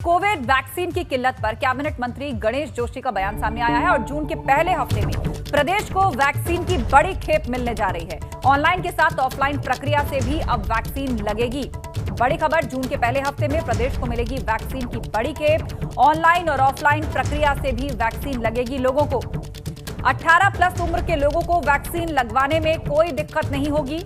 Covid vaccine की किल्लत पर कैबिनेट मंत्री गणेश जोशी का बयान सामने आया है और जून के पहले हफ्ते में प्रदेश को वैक्सीन की बड़ी खेप मिलने जा रही है। ऑनलाइन के साथ ऑफलाइन प्रक्रिया से भी अब वैक्सीन लगेगी। बड़ी खबर, जून के पहले हफ्ते में प्रदेश को मिलेगी वैक्सीन की बड़ी खेप। ऑनलाइन और ऑफलाइन प्रक्रिया से भी वैक्सीन लगेगी लोगों को। 18 प्लस उम्र के लोगों को वैक्सीन लगवाने में कोई दिक्कत नहीं होगी।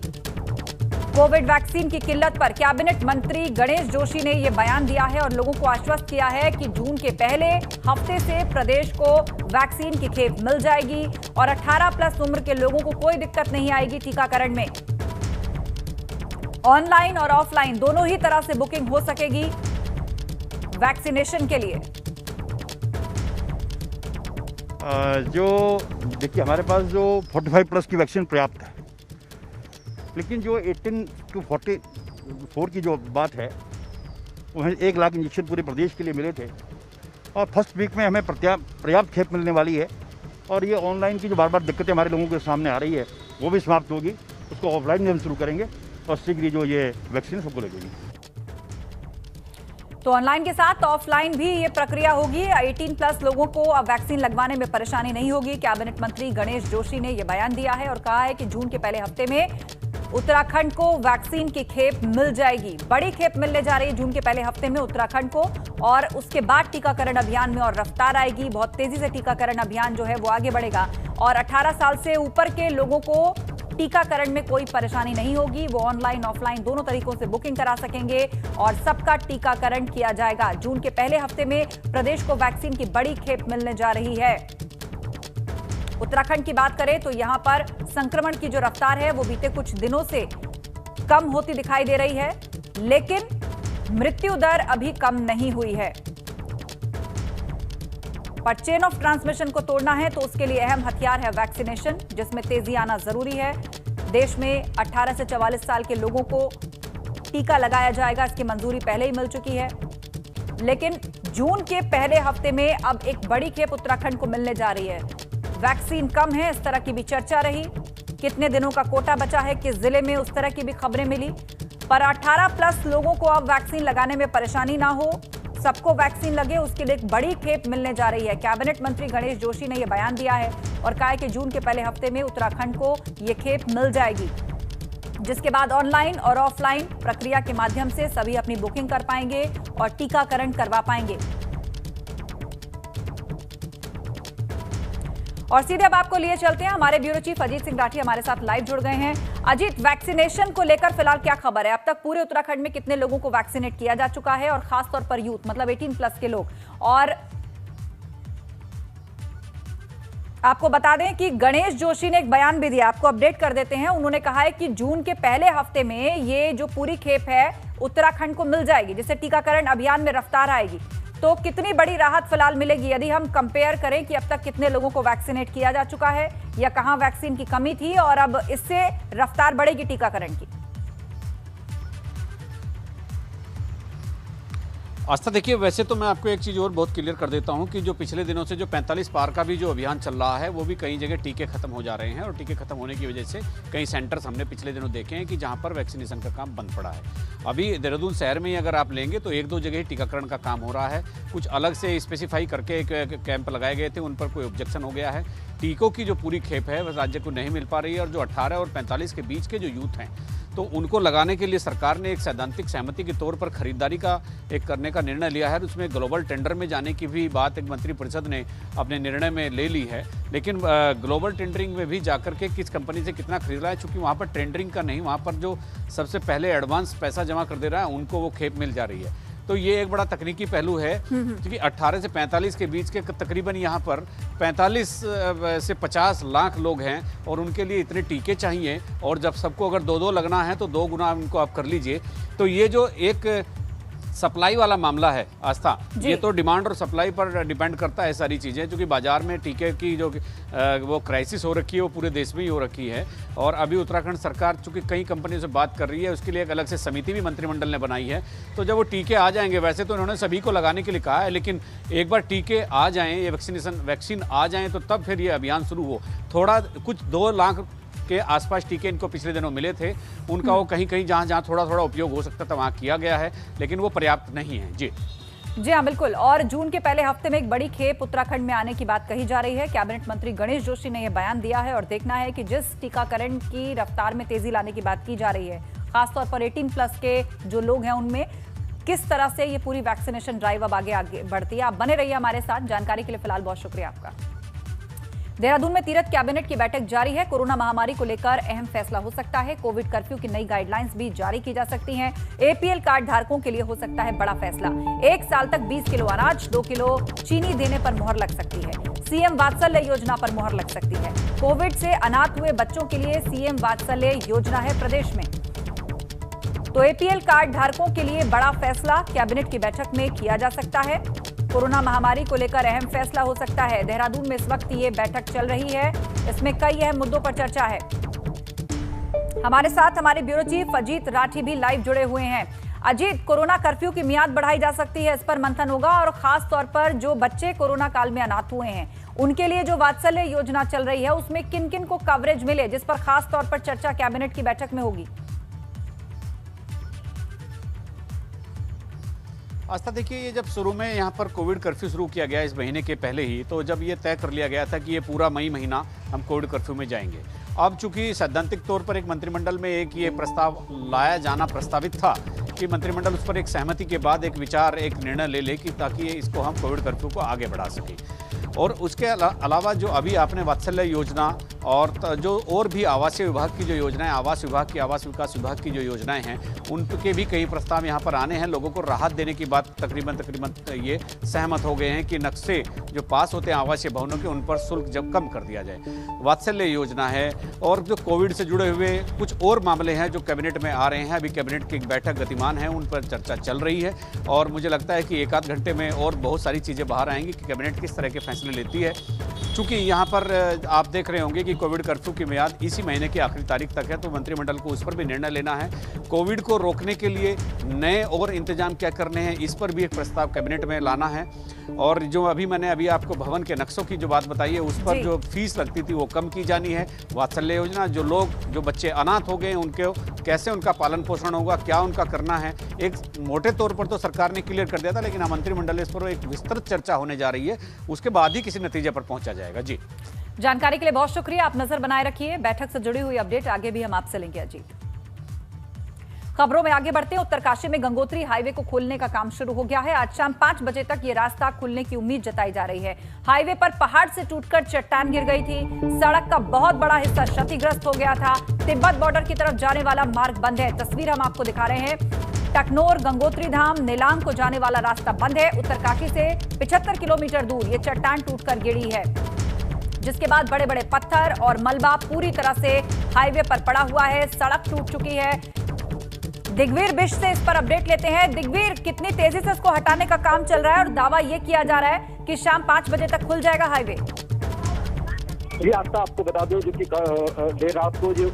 कोविड वैक्सीन की किल्लत पर कैबिनेट मंत्री गणेश जोशी ने यह बयान दिया है और लोगों को आश्वस्त किया है कि जून के पहले हफ्ते से प्रदेश को वैक्सीन की खेप मिल जाएगी और 18 प्लस उम्र के लोगों को कोई दिक्कत नहीं आएगी टीकाकरण में। ऑनलाइन और ऑफलाइन दोनों ही तरह से बुकिंग हो सकेगी वैक्सीनेशन के लिए। जो देखिए, हमारे पास जो 45 प्लस की वैक्सीन पर्याप्त है, लेकिन जो 18 to 44 की जो बात है, वह 1 लाख इंजेक्शन पूरे प्रदेश के लिए मिले थे और फर्स्ट वीक में हमें पर्याप्त खेप मिलने वाली है। और ये ऑनलाइन की जो बार बार दिक्कतें हमारे लोगों के सामने आ रही है, वो भी समाप्त होगी। उसको ऑफलाइन में हम शुरू करेंगे और शीघ्र जो ये वैक्सीन सबको लगेगी। तो ऑनलाइन के साथ ऑफलाइन भी ये प्रक्रिया होगी। 18 प्लस लोगों को अब वैक्सीन लगवाने में परेशानी नहीं होगी। कैबिनेट मंत्री गणेश जोशी ने यह बयान दिया है और कहा है कि जून के पहले हफ्ते में उत्तराखंड को वैक्सीन की खेप मिल जाएगी। बड़ी खेप मिलने जा रही है जून के पहले हफ्ते में उत्तराखंड को, और उसके बाद टीकाकरण अभियान में और रफ्तार आएगी। बहुत तेजी से टीकाकरण अभियान जो है वो आगे बढ़ेगा और 18 साल से ऊपर के लोगों को टीकाकरण में कोई परेशानी नहीं होगी। वो ऑनलाइन ऑफलाइन दोनों तरीकों से बुकिंग करा सकेंगे और सबका टीकाकरण किया जाएगा। जून के पहले हफ्ते में प्रदेश को वैक्सीन की बड़ी खेप मिलने जा रही है। उत्तराखंड की बात करें तो यहां पर संक्रमण की जो रफ्तार है वो बीते कुछ दिनों से कम होती दिखाई दे रही है, लेकिन मृत्यु दर अभी कम नहीं हुई है। पर चेन ऑफ ट्रांसमिशन को तोड़ना है तो उसके लिए अहम हथियार है वैक्सीनेशन, जिसमें तेजी आना जरूरी है। देश में 18 से 44 साल के लोगों को टीका लगाया जाएगा, इसकी मंजूरी पहले ही मिल चुकी है। लेकिन जून के पहले हफ्ते में अब एक बड़ी खेप उत्तराखंड को मिलने जा रही है। वैक्सीन कम है, इस तरह की भी चर्चा रही। कितने दिनों का कोटा बचा है, किस जिले में, उस तरह की भी खबरें मिली। पर 18 प्लस लोगों को अब वैक्सीन लगाने में परेशानी ना हो, सबको वैक्सीन लगे, उसके लिए एक बड़ी खेप मिलने जा रही है। कैबिनेट मंत्री गणेश जोशी ने यह बयान दिया है और कहा है कि जून के पहले हफ्ते में उत्तराखंड को यह खेप मिल जाएगी, जिसके बाद ऑनलाइन और ऑफलाइन प्रक्रिया के माध्यम से सभी अपनी बुकिंग कर पाएंगे और टीकाकरण करवा पाएंगे। और सीधे अब आपको लिए चलते हैं, हमारे ब्यूरो चीफ अजीत सिंह राठी हमारे साथ लाइव जुड़ गए हैं। अजीत, वैक्सीनेशन को लेकर फिलहाल क्या खबर है? अब तक पूरे उत्तराखंड में कितने लोगों को वैक्सीनेट किया जा चुका है और खासतौर पर यूथ, मतलब 18 प्लस के लोग? और आपको बता दें कि गणेश जोशी ने एक बयान भी दिया, आपको अपडेट कर देते हैं। उन्होंने कहा है कि जून के पहले हफ्ते में ये जो पूरी खेप है उत्तराखंड को मिल जाएगी, जिससे टीकाकरण अभियान में रफ्तार आएगी। तो कितनी बड़ी राहत फिलहाल मिलेगी यदि हम कंपेयर करें कि अब तक कितने लोगों को वैक्सीनेट किया जा चुका है या कहां वैक्सीन की कमी थी और अब इससे रफ्तार बढ़ेगी टीकाकरण की? आस्था, देखिए, वैसे तो मैं आपको एक चीज़ और बहुत क्लियर कर देता हूं कि जो पिछले दिनों से जो 45 पार का भी जो अभियान चल रहा है, वो भी कई जगह टीके खत्म हो जा रहे हैं और टीके खत्म होने की वजह से कई सेंटर्स हमने पिछले दिनों देखे हैं कि जहां पर वैक्सीनेशन का काम बंद पड़ा है। अभी देहरादून शहर में ही अगर आप लेंगे तो 1-2 जगह ही टीकाकरण का काम हो रहा है। कुछ अलग से स्पेसिफाई करके एक कैंप लगाए गए थे, उन पर कोई ऑब्जेक्शन हो गया है। टीकों की जो पूरी खेप है वह राज्य को नहीं मिल पा रही है और जो 18 और 45 के बीच के जो यूथ हैं, तो उनको लगाने के लिए सरकार ने एक सैद्धांतिक सहमति के तौर पर खरीदारी का एक करने का निर्णय लिया है। उसमें ग्लोबल टेंडर में जाने की भी बात एक मंत्रिपरिषद ने अपने निर्णय में ले ली है। लेकिन ग्लोबल टेंडरिंग में भी जाकर के किस कंपनी से कितना खरीद रहा है, चूंकि वहाँ पर टेंडरिंग का नहीं, वहाँ पर जो सबसे पहले एडवांस पैसा जमा कर दे रहा है उनको वो खेप मिल जा रही है। तो ये एक बड़ा तकनीकी पहलू है, क्योंकि 18 से 45 के बीच के तकरीबन यहाँ पर 45 से 50 लाख लोग हैं और उनके लिए इतने टीके चाहिए। और जब सबको अगर 2-2 लगना है तो 2 गुना उनको आप कर लीजिए। तो ये जो एक सप्लाई वाला मामला है आस्था, ये तो डिमांड और सप्लाई पर डिपेंड करता है सारी चीज़ें, क्योंकि बाजार में टीके की जो वो क्राइसिस हो रखी है वो पूरे देश में ही हो रखी है। और अभी उत्तराखंड सरकार चूंकि कई कंपनियों से बात कर रही है, उसके लिए एक अलग से समिति भी मंत्रिमंडल ने बनाई है। तो जब वो टीके आ जाएंगे, वैसे तो उन्होंने सभी को लगाने के लिए कहा है, लेकिन एक बार टीके आ जाएँ, ये वैक्सीन आ जाएँ तो तब फिर ये अभियान शुरू हो। थोड़ा कुछ 2 लाख के आसपास टीके इनको पिछले दिनों मिले थे, उनका वो कहीं कहीं जहां जहां थोड़ा थोड़ा उपयोग हो सकता था वहां किया गया है, लेकिन वो पर्याप्त नहीं है। जी जी हाँ, बिल्कुल। और जून के पहले हफ्ते में एक बड़ी खेप उत्तराखंड में आने की बात कही जा रही है। कैबिनेट मंत्री गणेश जोशी ने यह बयान दिया है और देखना है कि जिस टीकाकरण की रफ्तार में तेजी लाने की बात की जा रही है, खासतौर पर 18+ के जो लोग हैं उनमें किस तरह से ये पूरी वैक्सीनेशन ड्राइव अब आगे बढ़ती है। आप बने रहिए हमारे साथ। जानकारी के लिए फिलहाल बहुत शुक्रिया आपका। देहरादून में तीरथ कैबिनेट की बैठक जारी है। कोरोना महामारी को लेकर अहम फैसला हो सकता है। कोविड कर्फ्यू की नई गाइडलाइंस भी जारी की जा सकती हैं। एपीएल कार्ड धारकों के लिए हो सकता है बड़ा फैसला। 1 साल तक 20 किलो अनाज, 2 किलो चीनी देने पर मुहर लग सकती है। सीएम वात्सल्य योजना पर मुहर लग सकती है। कोविड से अनाथ हुए बच्चों के लिए सीएम वात्सल्य योजना है प्रदेश में। तो एपीएल कार्ड धारकों के लिए बड़ा फैसला कैबिनेट की बैठक में किया जा सकता है। कोरोना महामारी को लेकर अहम फैसला हो सकता है। देहरादून में इस वक्त ये बैठक चल रही है। इसमें कई अहम मुद्दों पर चर्चा है। हमारे साथ हमारे ब्यूरो चीफ अजीत राठी भी लाइव जुड़े हुए हैं। अजीत, कोरोना कर्फ्यू की मियाद बढ़ाई जा सकती है, इस पर मंथन होगा और खास तौर पर जो बच्चे कोरोना काल में अनाथ हुए हैं उनके लिए जो वात्सल्य योजना चल रही है उसमें किन किन को कवरेज मिले, जिस पर खास तौर पर चर्चा कैबिनेट की बैठक में होगी। आस्था, देखिए, ये जब शुरू में यहाँ पर कोविड कर्फ्यू शुरू किया गया इस महीने के पहले ही, तो जब ये तय कर लिया गया था कि ये पूरा मई महीना हम कोविड कर्फ्यू में जाएंगे। अब चूंकि सैद्धांतिक तौर पर एक मंत्रिमंडल में एक ये प्रस्ताव लाया जाना प्रस्तावित था कि मंत्रिमंडल उस पर एक सहमति के बाद एक विचार, एक निर्णय ले कि ताकि इसको हम कोविड कर्फ्यू को आगे बढ़ा सकें। और उसके अलावा जो अभी आपने वात्सल्य योजना और जो और भी आवासीय विभाग की जो योजनाएं, आवास विभाग की, आवास विकास विभाग की जो योजनाएं हैं, उनके भी कई प्रस्ताव यहाँ पर आने हैं। लोगों को राहत देने की बात तकरीबन ये सहमत हो गए हैं कि नक्शे जो पास होते हैं आवासीय भवनों के, उन पर शुल्क जब कम कर दिया जाए। वात्सल्य योजना है और जो कोविड से जुड़े हुए कुछ और मामले हैं जो कैबिनेट में आ रहे हैं। अभी कैबिनेट की बैठक गतिमान है, उन पर चर्चा चल रही है और मुझे लगता है कि 1 आध घंटे में और बहुत सारी चीज़ें बाहर आएंगी कि कैबिनेट किस तरह के फैसले लेती है। चूंकि यहाँ पर आप देख रहे होंगे कि कोविड कर्फ्यू की मियाद इसी महीने की आखिरी तारीख तक है, तो मंत्रिमंडल को उस पर भी निर्णय लेना है। कोविड को रोकने के लिए नए और इंतजाम क्या करने हैं, इस पर भी एक प्रस्ताव कैबिनेट में लाना है। और जो मैंने आपको भवन के नक्शों की जो बात बताई है, उस पर जो फीस लगती थी वो कम की जानी है। वात्सल्य योजना, जो बच्चे अनाथ हो गए उनको कैसे उनका पालन पोषण होगा, क्या उनका करना है, एक मोटे तौर पर तो सरकार ने क्लियर कर दिया था, लेकिन मंत्रिमंडल इस पर एक विस्तृत चर्चा होने जा रही है। उसके बाद ही किसी नतीजे पर पहुंचा जाएगा। जी, जानकारी के लिए बहुत शुक्रिया। आप नजर बनाए रखिए। बैठक से जुड़ी हुई अपडेट आगे भी हम आपसे लेंगे। अजीत, खबरों में आगे बढ़ते हैं। उत्तरकाशी में गंगोत्री हाईवे को खोलने का काम शुरू हो गया है। आज शाम 5 बजे तक ये रास्ता खुलने की उम्मीद जताई जा रही है। हाईवे पर पहाड़ से टूटकर चट्टान गिर गई थी। सड़क का बहुत बड़ा हिस्सा क्षतिग्रस्त हो गया था। तिब्बत बॉर्डर की तरफ जाने वाला मार्ग बंद है। तस्वीर हम आपको दिखा रहे हैं। टकनोर, गंगोत्री धाम, नेलांग को जाने वाला रास्ता बंद है। उत्तरकाशी से 75 किलोमीटर दूर ये चट्टान टूटकर गिरी है, जिसके बाद बड़े बड़े पत्थर और मलबा पूरी तरह से हाईवे पर पड़ा हुआ है। सड़क टूट चुकी है। दिग्वीर बिष्ट से इस पर अपडेट लेते हैं। दिग्वीर, कितनी तेजी से इसको हटाने का काम चल रहा है और दावा यह किया जा रहा है कि शाम 5 बजे तक खुल जाएगा हाईवे? जी आस्था, आपको बता दूं जो कि देर रात को जो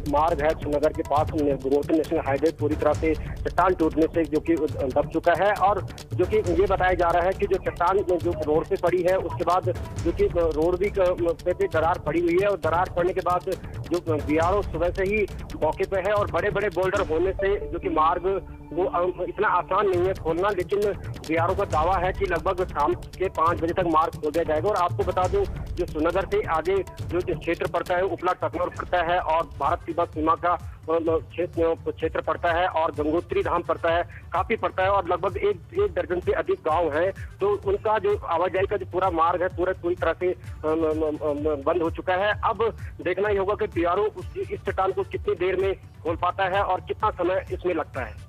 मार्ग है श्रीनगर के पास गंगोत्री नेशनल हाईवे पूरी तरह से चट्टान टूटने से जो कि दब चुका है। और जो कि ये बताया जा रहा है कि जो चट्टान जो रोड पे पड़ी है, उसके बाद जो कि रोड भी पे दरार पड़ी हुई है और दरार पड़ने के बाद जो बीआरओ सुबह से ही मौके पे है और बड़े बड़े बोल्डर होने से जो कि मार्ग वो इतना आसान नहीं है खोलना। लेकिन बीआरओ का दावा है कि लगभग शाम के 5 बजे तक मार्ग खोल दिया जाएगा। और आपको बता दूं जो श्रीनगर से आगे जो क्षेत्र पड़ता है, उपला टकनौर पड़ता है और भारत तिब्बत सीमा का क्षेत्र पड़ता है और गंगोत्री धाम पड़ता है, काफी पड़ता है और लगभग एक दर्जन से अधिक गांव हैं। तो उनका जो आवाजाही का जो पूरा मार्ग है पूरी तरह से बंद हो चुका है। अब देखना ही होगा कि बीआरओ इस चट्टान को कितनी देर में खोल पाता है और कितना समय इसमें लगता है।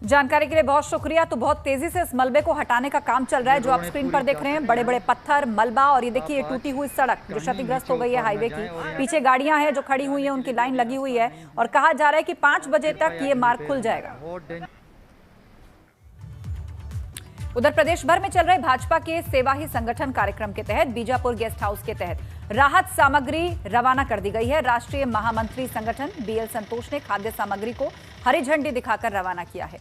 जानकारी के लिए बहुत शुक्रिया। तो बहुत तेजी से इस मलबे को हटाने का काम चल रहा है, जो आप स्क्रीन पर देख रहे हैं। बड़े बड़े पत्थर, मलबा और ये देखिए टूटी हुई सड़क जो क्षतिग्रस्त हो गई है हाईवे की। पीछे गाड़ियां हैं जो खड़ी हुई हैं, उनकी लाइन लगी हुई है और कहा जा रहा है कि 5 बजे तक ये मार्ग खुल जाएगा। उधर प्रदेश भर में चल रहे भाजपा के सेवा ही संगठन कार्यक्रम के तहत बीजापुर गेस्ट हाउस के तहत राहत सामग्री रवाना कर दी गई है। राष्ट्रीय महामंत्री संगठन बीएल संतोष ने खाद्य सामग्री को हरी झंडी दिखाकर रवाना किया है।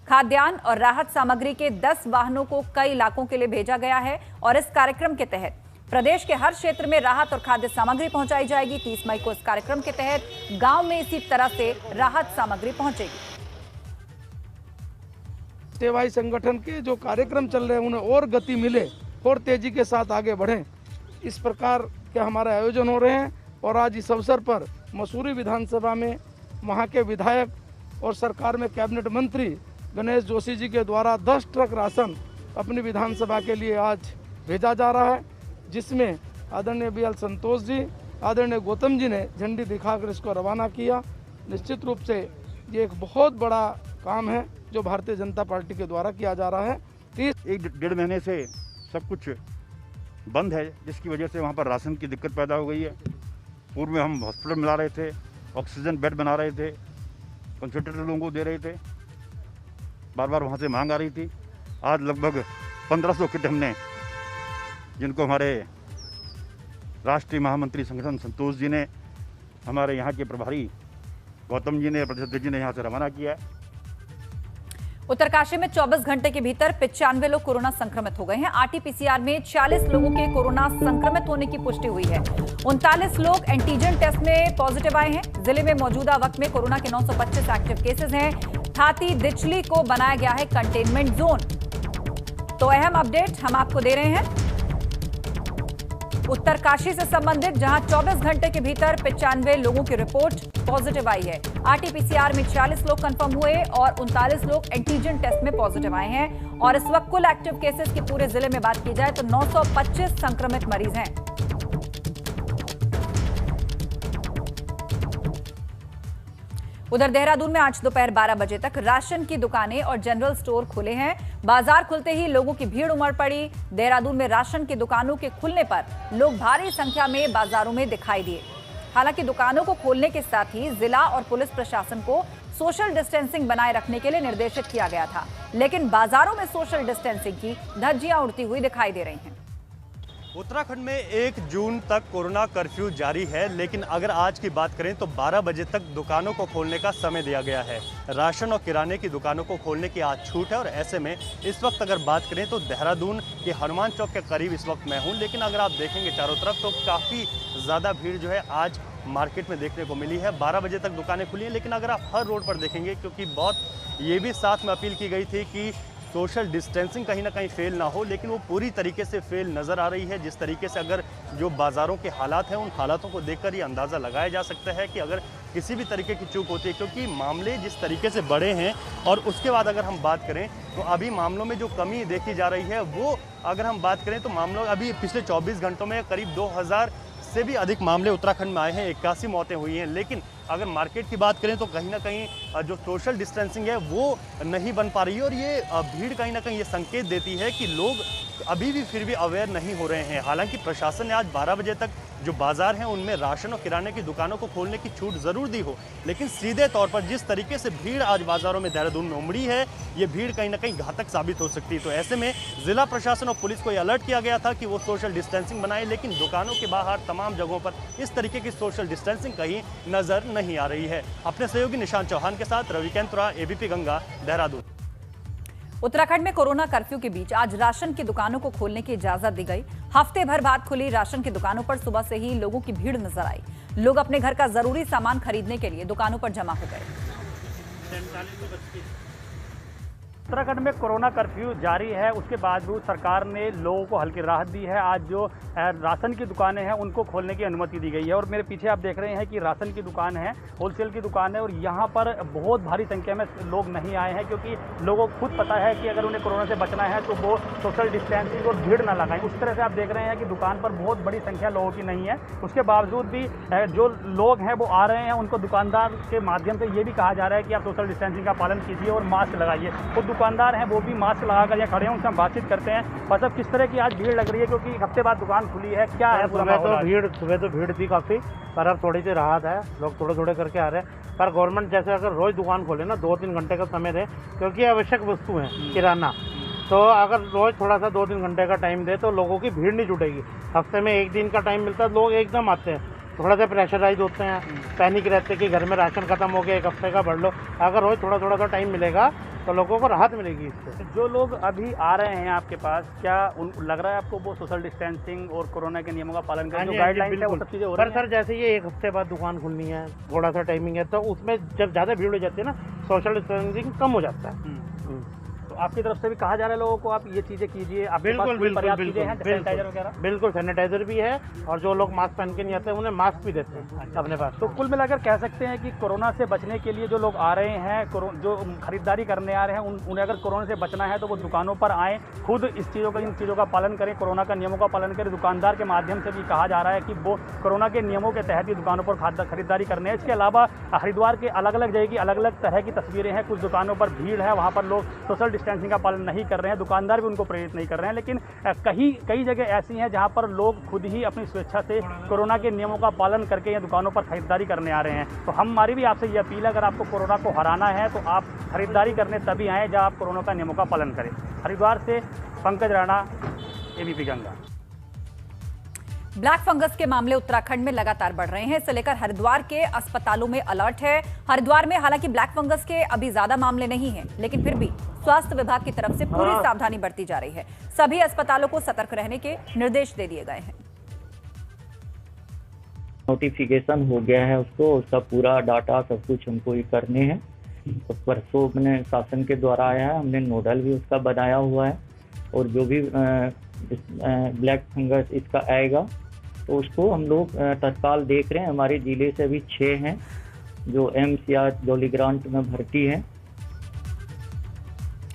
खाद्यान्न और राहत सामग्री के 10 वाहनों को कई इलाकों के लिए भेजा गया है और इस कार्यक्रम के तहत प्रदेश के हर क्षेत्र में राहत और खाद्य सामग्री पहुंचाई जाएगी। 30 मई को इस कार्यक्रम के तहत गांव में इसी तरह से राहत सामग्री पहुंचेगी। टेवाई संगठन के जो कार्यक्रम चल रहे हैं उन्हें और गति मिले और तेजी के साथ आगे बढ़ें, इस प्रकार के हमारे आयोजन हो रहे हैं। और आज इस अवसर पर मसूरी विधानसभा में वहाँ के विधायक और सरकार में कैबिनेट मंत्री गणेश जोशी जी के द्वारा 10 ट्रक राशन अपनी विधानसभा के लिए आज भेजा जा रहा है, जिसमें आदरणीय BL संतोष जी, आदरणीय गौतम जी ने झंडी दिखाकर इसको रवाना किया। निश्चित रूप से ये एक बहुत बड़ा काम है जो भारतीय जनता पार्टी के द्वारा किया जा रहा है। 1-1.5 महीने से सब कुछ बंद है, जिसकी वजह से वहाँ पर राशन की दिक्कत पैदा हो गई है। पूर्व में हम हॉस्पिटल मिला रहे थे, ऑक्सीजन बेड बना रहे थे, कंसंट्रेटर लोगों को दे रहे थे, बार बार वहाँ से मांग आ रही थी। आज लगभग 1500 किट हमने, जिनको हमारे राष्ट्रीय महामंत्री संगठन संतोष जी ने, हमारे यहाँ के प्रभारी गौतम जी ने, प्रसिद्ध जी ने यहाँ से रवाना किया है। उत्तरकाशी में 24 घंटे के भीतर 95 लोग कोरोना संक्रमित हो गए हैं। RT-PCR में 40 लोगों के कोरोना संक्रमित होने की पुष्टि हुई है। 39 लोग एंटीजन टेस्ट में पॉजिटिव आए हैं। जिले में मौजूदा वक्त में कोरोना के 925 एक्टिव केसेस हैं। थाती दिचली को बनाया गया है कंटेनमेंट जोन। तो अहम अपडेट हम आपको दे रहे हैं उत्तरकाशी से संबंधित, जहां 24 घंटे के भीतर 95 लोगों की रिपोर्ट पॉजिटिव आई है। RT-PCR में 40 लोग कंफर्म हुए और 39 लोग एंटीजन टेस्ट में पॉजिटिव आए हैं। और इस वक्त कुल एक्टिव केसेस की पूरे जिले में बात की जाए तो 925 संक्रमित मरीज हैं। उधर देहरादून में आज दोपहर 12 बजे तक राशन की दुकानें और जनरल स्टोर खुले हैं। बाजार खुलते ही लोगों की भीड़ उमड़ पड़ी। देहरादून में राशन की दुकानों के खुलने पर लोग भारी संख्या में बाजारों में दिखाई दिए। हालांकि दुकानों को खोलने के साथ ही जिला और पुलिस प्रशासन को सोशल डिस्टेंसिंग बनाए रखने के लिए निर्देशित किया गया था, लेकिन बाजारों में सोशल डिस्टेंसिंग की धज्जियां उड़ती हुई दिखाई दे रही हैं। उत्तराखंड में 1 जून तक कोरोना कर्फ्यू जारी है, लेकिन अगर आज की बात करें तो 12 बजे तक दुकानों को खोलने का समय दिया गया है। राशन और किराने की दुकानों को खोलने की आज छूट है और ऐसे में इस वक्त अगर बात करें तो देहरादून के हनुमान चौक के करीब इस वक्त मैं हूं, लेकिन अगर आप देखेंगे चारों तरफ तो काफ़ी ज़्यादा भीड़ जो है आज मार्केट में देखने को मिली है। 12 बजे तक दुकानें खुली हैं, लेकिन अगर आप हर रोड पर देखेंगे, क्योंकि बहुत ये भी साथ में अपील की गई थी कि सोशल डिस्टेंसिंग कहीं ना कहीं फेल ना हो, लेकिन वो पूरी तरीके से फेल नज़र आ रही है। जिस तरीके से अगर जो बाज़ारों के हालात हैं, उन हालातों को देखकर ये अंदाज़ा लगाया जा सकता है कि अगर किसी भी तरीके की चूक होती है, क्योंकि मामले जिस तरीके से बढ़े हैं और उसके बाद अगर हम बात करें तो अभी मामलों में जो कमी देखी जा रही है, वो अगर हम बात करें तो मामलों अभी पिछले 24 घंटों में करीब 2000 से भी अधिक मामले उत्तराखंड में आए हैं, 81 मौतें हुई हैं। लेकिन अगर मार्केट की बात करें तो कहीं ना कहीं जो सोशल डिस्टेंसिंग है वो नहीं बन पा रही है और ये भीड़ कहीं ना कहीं ये संकेत देती है कि लोग अभी भी फिर भी अवेयर नहीं हो रहे हैं। हालांकि प्रशासन ने आज 12 बजे तक जो बाजार हैं उनमें राशन और किराने की दुकानों को खोलने की छूट ज़रूर दी हो, लेकिन सीधे तौर पर जिस तरीके से भीड़ आज बाज़ारों में देहरादून में उमड़ी है, ये भीड़ कहीं ना कहीं घातक साबित हो सकती है। तो ऐसे में ज़िला प्रशासन और पुलिस को ये अलर्ट किया गया था कि वो सोशल डिस्टेंसिंग बनाए, लेकिन दुकानों के बाहर तमाम जगहों पर इस तरीके की सोशल डिस्टेंसिंग कहीं नज़र नहीं आ रही है। अपने सहयोगी निशांत चौहान के साथ रवि कैंतुरा, ABP गंगा, देहरादून। उत्तराखंड में कोरोना कर्फ्यू के बीच आज राशन की दुकानों को खोलने की इजाजत दी गई। हफ्ते भर बाद खुली राशन की दुकानों पर सुबह से ही लोगों की भीड़ नजर आई। लोग अपने घर का जरूरी सामान खरीदने के लिए दुकानों पर जमा हो गए। उत्तराखंड में कोरोना कर्फ्यू जारी है, उसके बावजूद सरकार ने लोगों को हल्की राहत दी है। आज जो राशन की दुकानें हैं उनको खोलने की अनुमति दी गई है और मेरे पीछे आप देख रहे हैं कि राशन की दुकान है, होलसेल की दुकान है और यहाँ पर बहुत भारी संख्या में लोग नहीं आए हैं, क्योंकि लोगों को खुद पता है कि अगर उन्हें कोरोना से बचना है तो वो सोशल डिस्टेंसिंग और भीड़ ना लगाएं। उस तरह से आप देख रहे हैं कि दुकान पर बहुत बड़ी संख्या लोगों की नहीं है। उसके बावजूद भी जो लोग हैं वो आ रहे हैं, उनको दुकानदार के माध्यम से ये भी कहा जा रहा है कि आप सोशल डिस्टेंसिंग का पालन कीजिए और मास्क लगाइए। तो दुकानदार हैं वो भी मास्क लगाकर यहाँ खड़े हैं, उनसे हम बातचीत करते हैं। और सब किस तरह की आज भीड़ लग रही है, क्योंकि हफ्ते बाद दुकान खुली है, क्या है? सुबह तो भीड़ थी काफ़ी, पर अब थोड़ी सी राहत है, लोग थोड़े थोड़े करके आ रहे हैं। पर गवर्नमेंट जैसे अगर रोज़ दुकान खोले ना, 2-3 घंटे का समय दे, क्योंकि आवश्यक वस्तु है किराना, तो अगर रोज़ थोड़ा सा 2-3 घंटे का टाइम दे तो लोगों की भीड़ नहीं जुटेगी। हफ्ते में 1 दिन का टाइम मिलता है, लोग एकदम आते हैं, थोड़ा सा प्रेशराइज होते हैं, पैनिक रहते कि घर में राशन खत्म हो गया, 1 हफ्ते का भर लो। अगर रोज़ थोड़ा थोड़ा सा टाइम मिलेगा तो लोगों को राहत मिलेगी इससे। जो लोग अभी आ रहे हैं आपके पास, क्या लग रहा है आपको वो सोशल डिस्टेंसिंग और कोरोना के नियमों का पालन करें, जो गाइडलाइन है वो सब चीज़ें हो रही हैं? पर सर जैसे ये 1 हफ्ते बाद दुकान खुलनी है, थोड़ा सा टाइमिंग है, तो उसमें जब ज़्यादा भीड़ हो जाती है ना, सोशल डिस्टेंसिंग कम हो जाता है। तो आपकी तरफ से भी कहा जा रहा है लोगों को आप ये चीज़ें कीजिए, आपके पास बिल्कुल कोई बिल्कुल पर्याप्त चीज़ें हैं, बिल्कुल सैनिटाइजर वगैरह? बिल्कुल सैनिटाइजर भी है, और जो लोग मास्क पहन के नहीं आते उन्हें मास्क भी देते हैं अपने पास। तो कुल मिलाकर कह सकते हैं कि कोरोना से बचने के लिए जो लोग आ रहे हैं, जो खरीदारी करने आ रहे हैं, उन्हें अगर कोरोना से बचना है तो वो दुकानों पर आएँ, खुद इन चीज़ों का पालन करें, कोरोना का नियमों का पालन करें। दुकानदार के माध्यम से भी कहा जा रहा है कि वो कोरोना के नियमों के तहत ही दुकानों पर खरीदारी करने हैं। इसके अलावा हरिद्वार के अलग अलग जगह की अलग अलग तरह की तस्वीरें हैं। कुछ दुकानों पर भीड़ है, वहाँ पर लोग सोशल डिस्टेंसिंग का पालन नहीं कर रहे हैं, दुकानदार भी उनको प्रेरित नहीं कर रहे हैं। लेकिन कई जगह ऐसी हैं जहाँ पर लोग खुद ही अपनी स्वेच्छा से कोरोना के नियमों का पालन करके यहाँ दुकानों पर खरीदारी करने आ रहे हैं। तो हमारी भी आपसे ये अपील है, अगर आपको कोरोना को हराना है तो आप खरीदारी करने तभी आएँ जहाँ आप कोरोना का नियमों का पालन करें। हरिद्वार से Pankaj Rana, ABP Ganga. Black fungus के मामले उत्तराखंड में लगातार बढ़ रहे हैं। इसे लेकर हरिद्वार के अस्पतालों में अलर्ट है। हरिद्वार में हालांकि ब्लैक फंगस के अभी ज्यादा मामले नहीं हैं, लेकिन फिर भी स्वास्थ्य विभाग की तरफ से पूरी सावधानी बरती जा रही है। सभी अस्पतालों को सतर्क रहने के निर्देश दे दिए गए हैं। नोटिफिकेशन हो गया है उसको, उसका पूरा डाटा सब कुछ हमको ही करने हैं। तो परसों अपने शासन के द्वारा आया है, हमने नोडल भी उसका बनाया हुआ है, और जो भी ब्लैक फंगस इसका आएगा तो उसको हम लोग तत्काल देख रहे हैं। हमारे जिले से भी 6 हैं जो एम्स या जॉलीग्रांट में भर्ती हैं।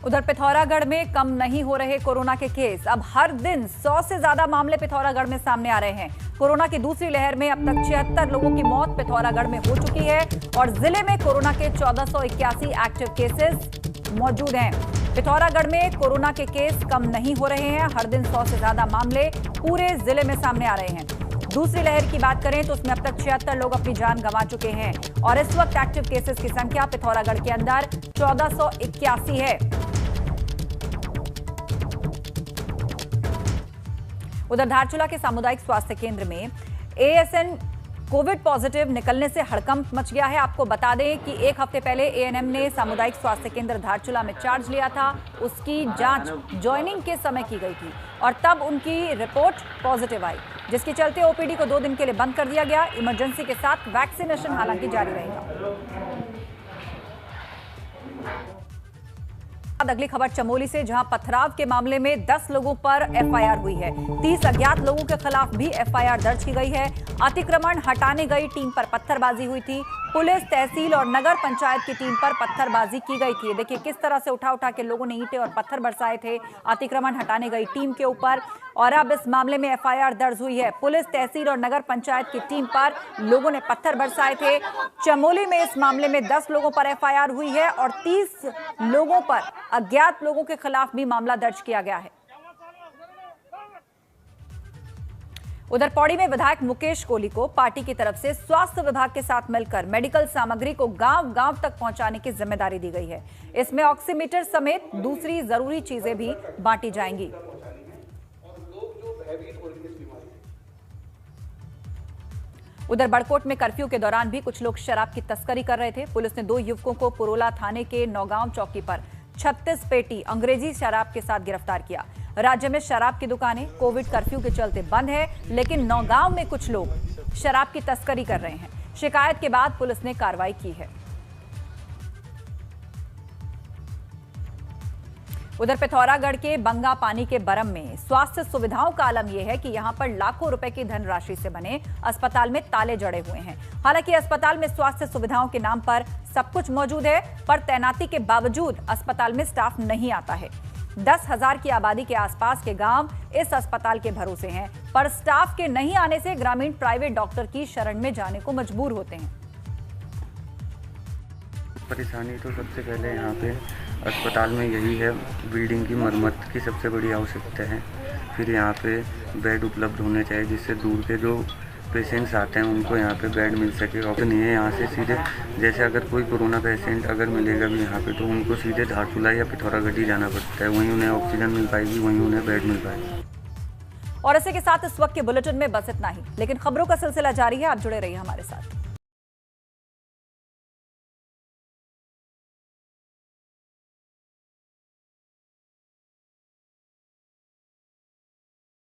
उधर पिथौरागढ़ में कम नहीं हो रहे कोरोना के केस। अब हर दिन 100 से ज्यादा मामले पिथौरागढ़ में सामने आ रहे हैं। कोरोना की दूसरी लहर में अब तक 76 लोगों की मौत पिथौरागढ़ में हो चुकी है, और जिले में कोरोना के 1481 एक्टिव केसेस मौजूद हैं। पिथौरागढ़ में कोरोना के केस कम नहीं हो रहे हैं। हर दिन 100 से ज्यादा मामले पूरे जिले में सामने आ रहे हैं। दूसरी लहर की बात करें तो उसमें अब तक 76 लोग अपनी जान गंवा चुके हैं, और इस वक्त एक्टिव केसेस की संख्या पिथौरागढ़ के अंदर 1481 है। उधर धारचूला के सामुदायिक स्वास्थ्य केंद्र में एएसएन कोविड पॉजिटिव निकलने से हड़कंप मच गया है। आपको बता दें कि एक हफ्ते पहले एएनएम ने सामुदायिक स्वास्थ्य केंद्र धारचूला में चार्ज लिया था। उसकी जांच ज्वाइनिंग के समय की गई थी, और तब उनकी रिपोर्ट पॉजिटिव आई, जिसके चलते ओपीडी को 2 दिन के लिए बंद कर दिया गया। इमरजेंसी के साथ वैक्सीनेशन हालांकि जारी रहेगा। अगली खबर चमोली से, जहां पथराव के मामले में 10 लोगों पर एफआईआर हुई है। 30 अज्ञात लोगों के खिलाफ भी एफआईआर दर्ज की गई है। अतिक्रमण हटाने गई टीम पर पत्थरबाजी हुई थी। पुलिस, तहसील और नगर पंचायत की टीम पर पत्थरबाजी की गई थी। देखिए किस तरह से उठा के लोगों ने ईंटें और पत्थर बरसाए थे अतिक्रमण हटाने गई टीम के ऊपर, और अब इस मामले में एफआईआर दर्ज हुई है। पुलिस, तहसील और नगर पंचायत की टीम पर लोगों ने पत्थर बरसाए थे। चमोली में इस मामले में 10 लोगों पर एफआईआर हुई है, और 30 लोगों पर, अज्ञात लोगों के खिलाफ भी मामला दर्ज किया गया है। उधर पौड़ी में विधायक मुकेश कोहली को पार्टी की तरफ से स्वास्थ्य विभाग के साथ मिलकर मेडिकल सामग्री को गांव-गांव तक पहुंचाने की जिम्मेदारी दी गई है। इसमें ऑक्सीमीटर समेत दूसरी जरूरी चीजें भी बांटी जाएंगी। उधर बड़कोट में कर्फ्यू के दौरान भी कुछ लोग शराब की तस्करी कर रहे थे। पुलिस ने 2 युवकों को पुरोला थाने के नौगांव चौकी पर 36 पेटी अंग्रेजी शराब के साथ गिरफ्तार किया। राज्य में शराब की दुकानें कोविड कर्फ्यू के चलते बंद है, लेकिन नौगांव में कुछ लोग शराब की तस्करी कर रहे हैं। शिकायत के बाद पुलिस ने कार्रवाई की है। उधर पिथौरागढ़ के बंगा पानी के बरम में स्वास्थ्य सुविधाओं का आलम यह है कि यहां पर लाखों रुपए की धनराशि से बने अस्पताल में ताले जड़े हुए हैं। हालांकि अस्पताल में स्वास्थ्य सुविधाओं के नाम पर सब कुछ मौजूद है, पर तैनाती के बावजूद अस्पताल में स्टाफ नहीं आता है। 10,000 की आबादी के आसपास के गांव इस अस्पताल के भरोसे हैं, पर स्टाफ के नहीं आने से ग्रामीण प्राइवेट डॉक्टर की शरण में जाने को मजबूर होते हैं। परेशानी तो सबसे पहले यहाँ पे अस्पताल में यही है, बिल्डिंग की मरम्मत की सबसे बड़ी आवश्यकता है। फिर यहाँ पे बेड उपलब्ध होने चाहिए, जिससे दूर के जो पेशेंट्स आते हैं उनको यहाँ पे बेड मिल सके। और नहीं है यहाँ से सीधे, जैसे अगर कोई कोरोना पेशेंट अगर मिलेगा भी यहाँ पे तो उनको सीधे धारचूला या पिथौरागढ़ जाना पड़ता है, वहीं उन्हें ऑक्सीजन मिल पाएगी, वहीं उन्हें बेड मिल पाएगी। और इसी के साथ इस वक्त के बुलेटिन में बस इतना ही, लेकिन खबरों का सिलसिला जारी है। आप जुड़े रहिए हमारे साथ।